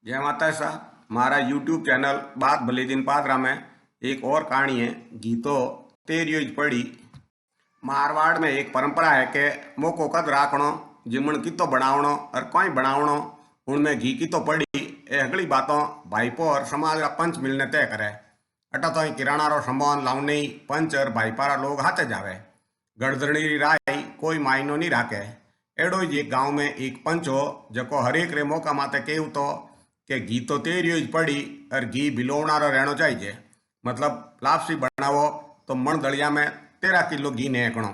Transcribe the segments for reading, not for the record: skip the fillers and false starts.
जय माता सा। हमारा यूट्यूब चैनल बात भले दिन पादरा में एक और कहानी है गीतो तेरियो पड़ी। मारवाड़ में एक परंपरा है कि मोको कद राखणो जिमण कितो बनावणो और कोई बनावणो उनमें घी कितो पड़ी ए अगली बातों भाईपो और समाज का पंच मिलने तय करे। अटा तो किराना रो सामान लावने पंच और भाईपारा लोग हाथे जावे। गड़दड़ी राय कोई मायनो नहीं राखे। एड़ो ही एक गांव में एक पंच हो जको हरेक रे मौका माते केव तो कि घी तो तेरियो ज पड़ी और घी भिलोवनारो रहनो चाहिए। मतलब लापसी बनावो तो मण दलिया में 13 किलो घी नेकणो।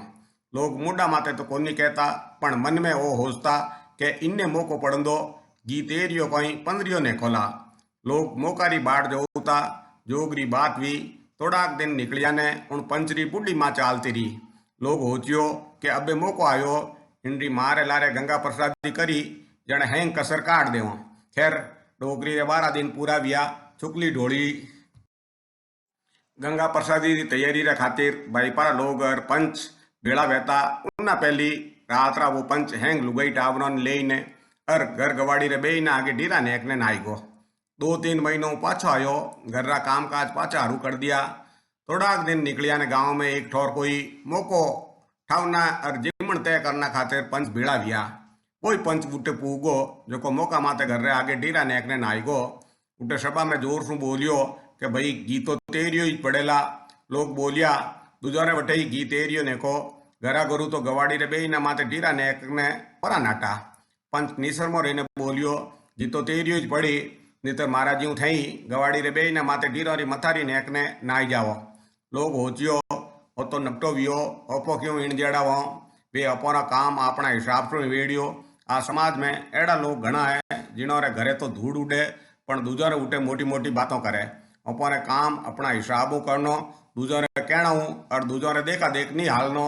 लोग मुंडा माते तो कोनी कहता पण मन में वो होजता कि इन्ने मौको पड़ंदो घी तेरियो कोई 15 ने खोला। लोग मौका बाट जोता जोगरी बात भी थोड़ाक दिन निकलिया ने उन पंचरी बुढ़ी माँ चालती रही। लोग होचियो कि अबे मौको आयो इंडी मारे लारे गंगा प्रसादी करी जने हैंग कसर काट देव। खैर डोगरी रे 12 दिन पूरा विया चुकली ढोली गंगा प्रसादी की तैयारी रे खातिर भाईपारा लोग और पंच भेड़ा बहता उन्ना पहली रात रा वो पंच हैंग लुगाई टावरों ले ने और घर गवाड़ी रे बे ना आगे डीरा ने एक ने नाई गो। 2-3 महीनों पाछो आयो घर रा काम काज पाछा हरू कर दिया। थोड़ा दिन निकलिया ने गांव में एक ठोर कोई मौको ठावना और जिमण तय करना खातिर पंच भीड़ा विया। कोई पंच बूटे पूगो जो को मौका माते घर रे आगे डीरा ने एक ने नाई गो। उठे सभा में जोर सु बोलियो कि भाई घी तो तेरियो ही पड़ेला। लोग बोलिया दूजोरे वटे ही घी तेरियो ने को घरा गुरु तो गवाड़ी रे बे ना माते डीरा ने एक ने परा नाटा। पंच निसरमो रहीने बोलियो घी तो तेरियो ही पड़ी नहीं तो मारा जीव थई गवाड़ी रे बे ना माते डीरा री मथारी ने एक ने नाई जाओ। लोग होचियो हो तो नपटो वियो ओपो क्यों इन जेड़ावो वे अपोरा काम अपना हिसाब से वेड़ियो। आ समाज में एड़ा लोग घना है जिन्होंने घरे तो धूड़ उड़े पण दूजोरे उठे मोटी मोटी बातों करे। अपने काम अपना हिसाबों करनो दूजोरे कहना और दूजोरे देखा देख नहीं हालनो